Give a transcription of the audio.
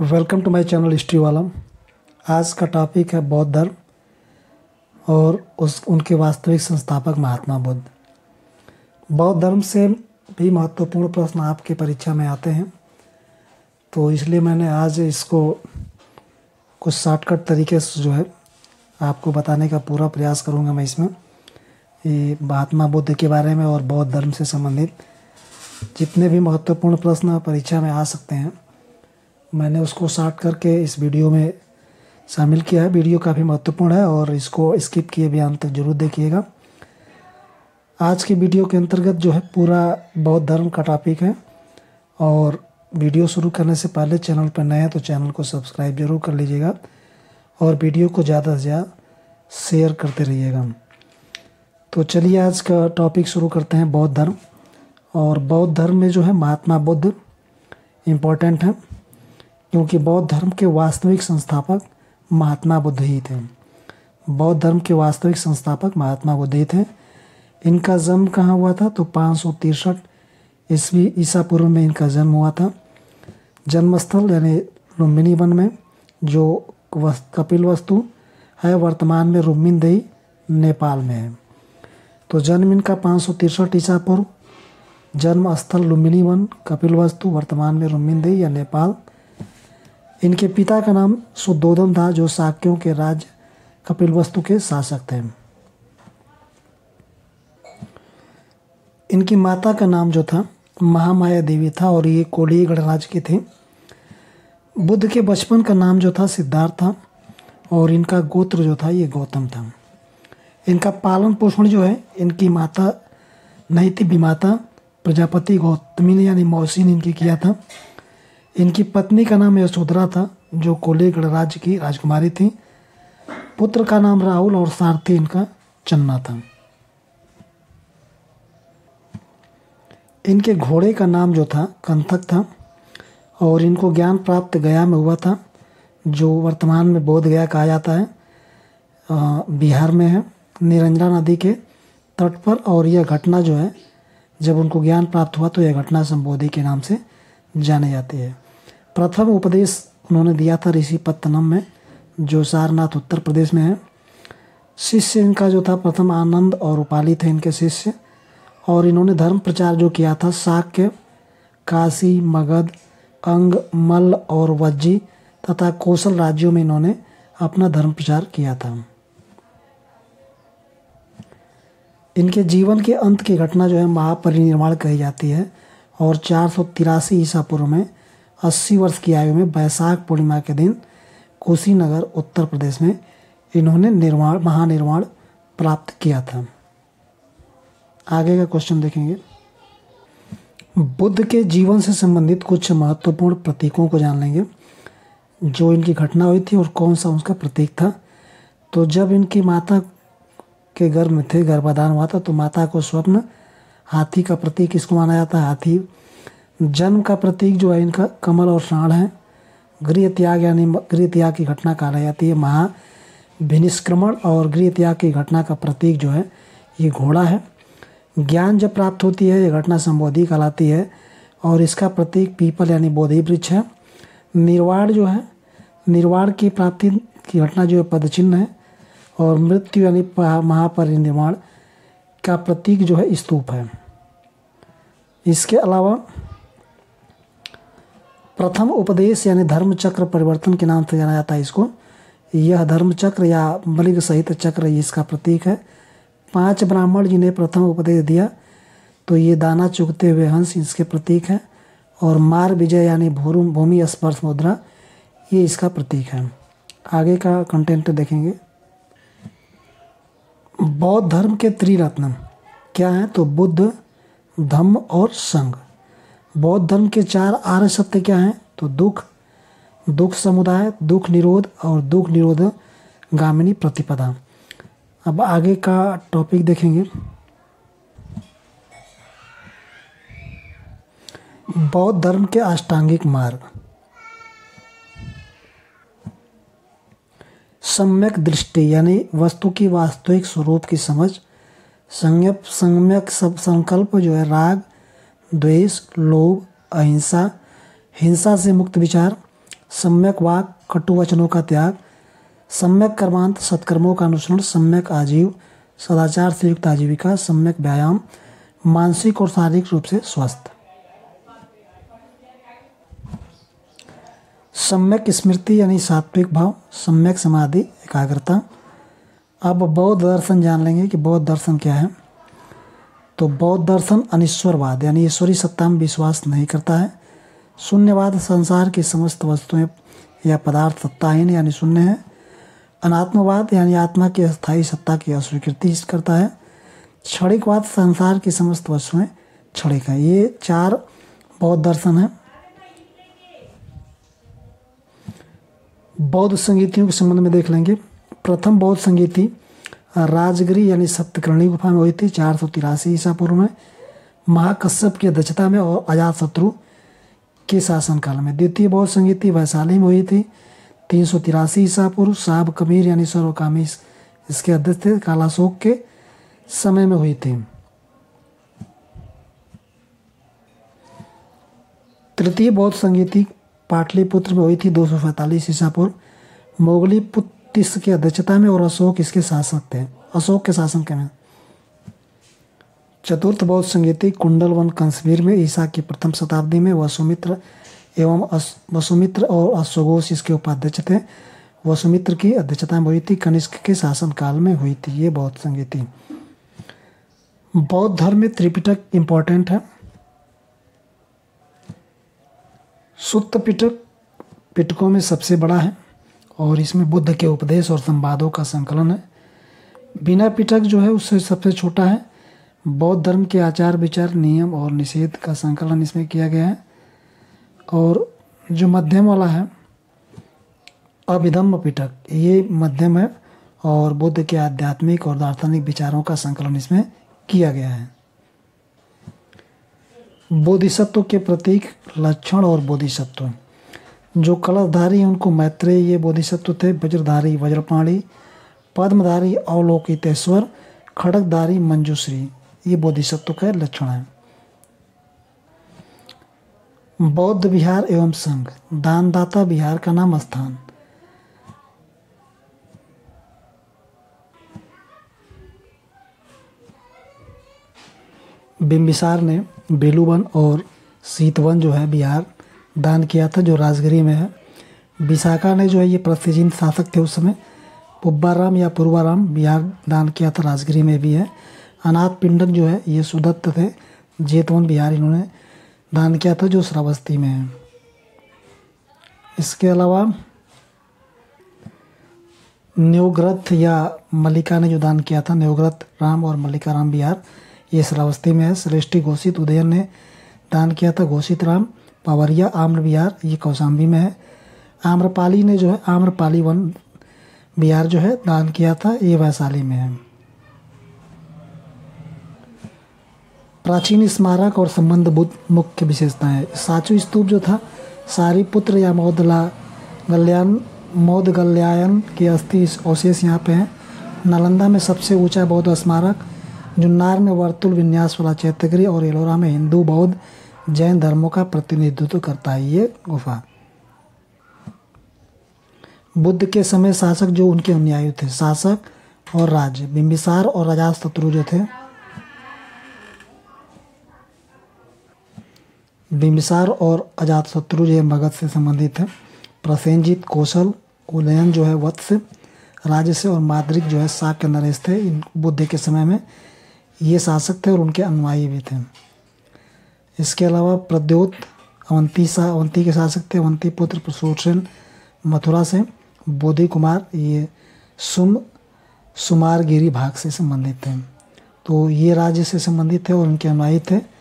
Welcome to my channel history वाला। आज का टॉपिक है बौद्ध धर्म और उनके वास्तविक संस्थापक महात्मा बुद्ध। बौद्ध धर्म से भी महत्वपूर्ण प्रश्न आपकी परीक्षा में आते हैं, तो इसलिए मैंने आज इसको कुछ शॉर्टकट तरीके से जो है आपको बताने का पूरा प्रयास करूंगा। मैं इसमें ये महात्मा बुद्ध के बारे में और बौद्ध धर्म से संबंधित जितने भी महत्वपूर्ण प्रश्न परीक्षा में आ सकते हैं, मैंने उसको शॉर्ट करके इस वीडियो में शामिल किया है। वीडियो काफ़ी महत्वपूर्ण है और इसको स्किप किए भी अंत तक जरूर देखिएगा। आज की वीडियो के अंतर्गत जो है पूरा बौद्ध धर्म का टॉपिक है, और वीडियो शुरू करने से पहले चैनल पर नए हैं तो चैनल को सब्सक्राइब जरूर कर लीजिएगा और वीडियो को ज़्यादा से ज़्यादा शेयर करते रहिएगा। तो चलिए आज का टॉपिक शुरू करते हैं, बौद्ध धर्म। और बौद्ध धर्म में जो है महात्मा बुद्ध इम्पोर्टेंट है, क्योंकि बौद्ध धर्म के वास्तविक संस्थापक महात्मा बुद्ध ही थे। बौद्ध धर्म के वास्तविक संस्थापक महात्मा बुद्ध ही थे। इनका जन्म कहाँ हुआ था? तो 563 ईस्वी ईसा पूर्व में इनका जन्म हुआ था। जन्मस्थल यानी लुम्बिनी वन में, जो कपिलवस्तु है, वर्तमान में रुक्मिणदेही नेपाल में है। तो जन्म इनका 563 ईसा पूर्व, जन्म स्थल लुम्बिनी वन, कपिलवस्तु, वर्तमान में रुक्मिणदेही या नेपाल। इनके पिता का नाम शुद्धोधन था, जो शाक्यों के राज्य कपिलवस्तु के शासक थे। इनकी माता का नाम जो था महामाया देवी था और ये कोलीय गणराज्य के थे। बुद्ध के बचपन का नाम जो था सिद्धार्थ था और इनका गोत्र जो था ये गौतम था। इनका पालन पोषण जो है इनकी माता नहीं थी, विमाता प्रजापति गौतमी ने यानी मौसी ने इनकी किया था। इनकी पत्नी का नाम यशोधरा था, जो कोलीय गणराज्य की राजकुमारी थी। पुत्र का नाम राहुल और सारथी इनका चन्ना था। इनके घोड़े का नाम जो था कंथक था और इनको ज्ञान प्राप्त गया में हुआ था, जो वर्तमान में बोध गया कहा जाता है, बिहार में है, निरंजला नदी के तट पर। और यह घटना जो है जब उनको ज्ञान प्राप्त हुआ तो यह घटना संबोधि के नाम से जाने जाती है। प्रथम उपदेश उन्होंने दिया था ऋषिपत्तनम में, जो सारनाथ उत्तर प्रदेश में है। शिष्य इनका जो था प्रथम आनंद और उपाली थे इनके शिष्य। और इन्होंने धर्म प्रचार जो किया था शाक्य, काशी, मगध, अंग, मल्ल और वज्जी तथा कौशल राज्यों में इन्होंने अपना धर्म प्रचार किया था। इनके जीवन के अंत की घटना जो है महापरिनिर्वाण कही जाती है और 483 ईसा पूर्व में 80 वर्ष की आयु में वैशाख पूर्णिमा के दिन कुशीनगर उत्तर प्रदेश में इन्होंने महानिर्वाण प्राप्त किया था। आगे का क्वेश्चन देखेंगे। बुद्ध के जीवन से संबंधित कुछ महत्वपूर्ण प्रतीकों को जान लेंगे, जो इनकी घटना हुई थी और कौन सा उसका प्रतीक था। तो जब इनकी माता के गर्भ में थे, गर्भाधान हुआ था, तो माता को स्वप्न हाथी का प्रतीक इसको माना जाता है। हाथी जन्म का प्रतीक जो है इनका कमल और साढ़ है। गृह त्याग यानी गृह त्याग की घटना कहा जाती है महाभिनिष्क्रमण, और गृह त्याग की घटना का प्रतीक जो है ये घोड़ा है। ज्ञान जब प्राप्त होती है ये घटना संबोधि कहलाती है और इसका प्रतीक पीपल यानी बोधि वृक्ष है। निर्वाण जो है, निर्वाण की प्राप्ति की घटना जो है पदचिन्ह है। और मृत्यु यानी महापरिनिर्वाण का प्रतीक जो है स्तूप है। इसके अलावा प्रथम उपदेश यानी धर्म चक्र परिवर्तन के नाम से जाना जाता है इसको। यह धर्म चक्र या मलिंग सहित चक्र इसका प्रतीक है। 5 ब्राह्मण जिन्हें प्रथम उपदेश दिया, तो ये दाना चुगते हुए हंस इसके प्रतीक है। और मार विजय यानी भूमि स्पर्श मुद्रा ये इसका प्रतीक है। आगे का कंटेंट देखेंगे। बौद्ध धर्म के त्रिरत्न क्या हैं? तो बुद्ध, धम्म और संघ। बौद्ध धर्म के 4 आर्य सत्य क्या हैं? तो दुख, दुख समुदाय, दुख निरोध और दुख निरोध गामिनी प्रतिपदा। अब आगे का टॉपिक देखेंगे। बौद्ध धर्म के अष्टांगिक मार्ग। सम्यक दृष्टि यानी वस्तु की वास्तविक स्वरूप की समझ। सम्यक सब संकल्प जो है राग, द्वेष, लोभ, अहिंसा, हिंसा से मुक्त विचार, सम्यक वाक कटु वचनों का त्याग, सम्यक कर्मांत सत्कर्मों का अनुसरण, सम्यक आजीव सदाचार से युक्त आजीविका, सम्यक व्यायाम मानसिक और शारीरिक रूप से स्वस्थ, सम्यक स्मृति यानी सात्विक भाव, सम्यक समाधि एकाग्रता। अब बौद्ध दर्शन जान लेंगे कि बौद्ध दर्शन क्या है। तो बौद्ध दर्शन अनिश्वरवाद यानी ईश्वरी सत्ता में विश्वास नहीं करता है। शून्यवाद संसार की समस्त वस्तुएं या पदार्थ सत्ताहीन यानी शून्य है। अनात्मवाद यानी आत्मा की अस्थायी सत्ता की अस्वीकृति करता है। क्षणिकवाद संसार की समस्त वस्तुएं क्षणिक है। ये 4 बौद्ध दर्शन हैं। बौद्ध संगीतियों के संबंध में देख लेंगे। प्रथम बौद्ध संगीति राजगिरी यानी सप्तकर्णी गुफा में हुई थी 483 ईसा पूर्व में, महाकश्यप की अध्यक्षता में और अजातशत्रु के शासनकाल में। द्वितीय बौद्ध संगीति वैशाली में हुई थी 383 ईसा पूर्व, साब कबीर यानी सर्वकामी इसके अध्यक्ष थे, कालाशोक के समय में हुई थी। तृतीय बौद्ध संगीति पाटलिपुत्र में हुई थी 245 ईसा पूर्व, मोगली पुत्तिस की अध्यक्षता में और अशोक इसके शासक थे, अशोक के शासन के में। चतुर्थ बौद्ध संगीति कुंडलवन कंसबीर में ईसा की प्रथम शताब्दी में वसुमित्र और अश्वघोष इसके उपाध्यक्ष थे। वसुमित्र की अध्यक्षता में हुई थी, कनिष्क के शासनकाल में हुई थी ये बौद्ध संगीति। बौद्ध धर्म में त्रिपिटक इम्पोर्टेंट है। सुत्त पिटक पिटकों में सबसे बड़ा है और इसमें बुद्ध के उपदेश और संवादों का संकलन है। बिना पिटक जो है उससे सबसे छोटा है। बौद्ध धर्म के आचार विचार नियम और निषेध का संकलन इसमें किया गया है। और जो मध्यम वाला है अभिधम्म पिटक, ये मध्यम है और बुद्ध के आध्यात्मिक और दार्शनिक विचारों का संकलन इसमें किया गया है। बोधिसत्व के प्रतीक लक्षण और बोधिसत्व, जो कलशधारी उनको मैत्रेय ये बोधिसत्व थे, वज्रधारी वज्रपाणी, पद्मधारी अवलोकितेश्वर, खड़गधारी मंजूश्री, ये बोधिसत्व का लक्षण है। बौद्ध विहार एवं संघ, दानदाता विहार का नाम स्थान। बिंबिसार ने बेलूवन और सीतवन जो है बिहार दान किया था, जो राजगिरी में है। विशाखा ने जो है ये प्रतिजीन शासक थे उस समय, पुब्बाराम या पूर्वाराम बिहार दान किया था, राजगिरी में भी है। अनाथ पिंडन जो है ये सुदत्त थे, जेतवन बिहार इन्होंने दान किया था, जो श्रावस्ती में है। इसके अलावा न्योग्रथ या मल्लिका ने जो दान किया था, न्योग्रथ राम और मल्लिका राम बिहार, ये श्रावस्ती में है। श्रेष्ठी घोषित उदयन ने दान किया था, घोषित राम पावरिया आम्र बिहार, ये कौशाम्बी में है। आम्रपाली ने जो है आम्रपाली वन बिहार जो है दान किया था, ये वैशाली में है। प्राचीन स्मारक और संबंध बुद्ध मुख्य विशेषताएं। साचू स्तूप जो था सारीपुत्र या मौदगल्यायन के अस्थि अवशेष यहाँ पे हैं। नालंदा में सबसे ऊंचा बौद्ध स्मारक, जुन्नार में वर्तुल विन्यास वाला चैत्यगृह और एलोरा में हिंदू बौद्ध जैन धर्मों का प्रतिनिधित्व करता है ये गुफा। बुद्ध के समय शासक जो उनके अनुयायी थे, शासक और राज्य, बिंबिसार और अजातशत्रु जो थे, बिंबिसार और अजातशत्रु जो मगध से संबंधित है। प्रसेनजीत कौशल, उदयन जो है वत्स राज्य से, और माद्रिक जो है शाक्य नरेश थे। इन बुद्ध के समय में ये शासक थे और उनके अनुयायी भी थे। इसके अलावा प्रद्योत अवंती के शासक थे, अवंती पुत्र प्रसूरसेन मथुरा से। बोधि कुमार ये सुमारगिरी भाग से संबंधित थे। तो ये राज्य से संबंधित थे और उनके अनुयायी थे।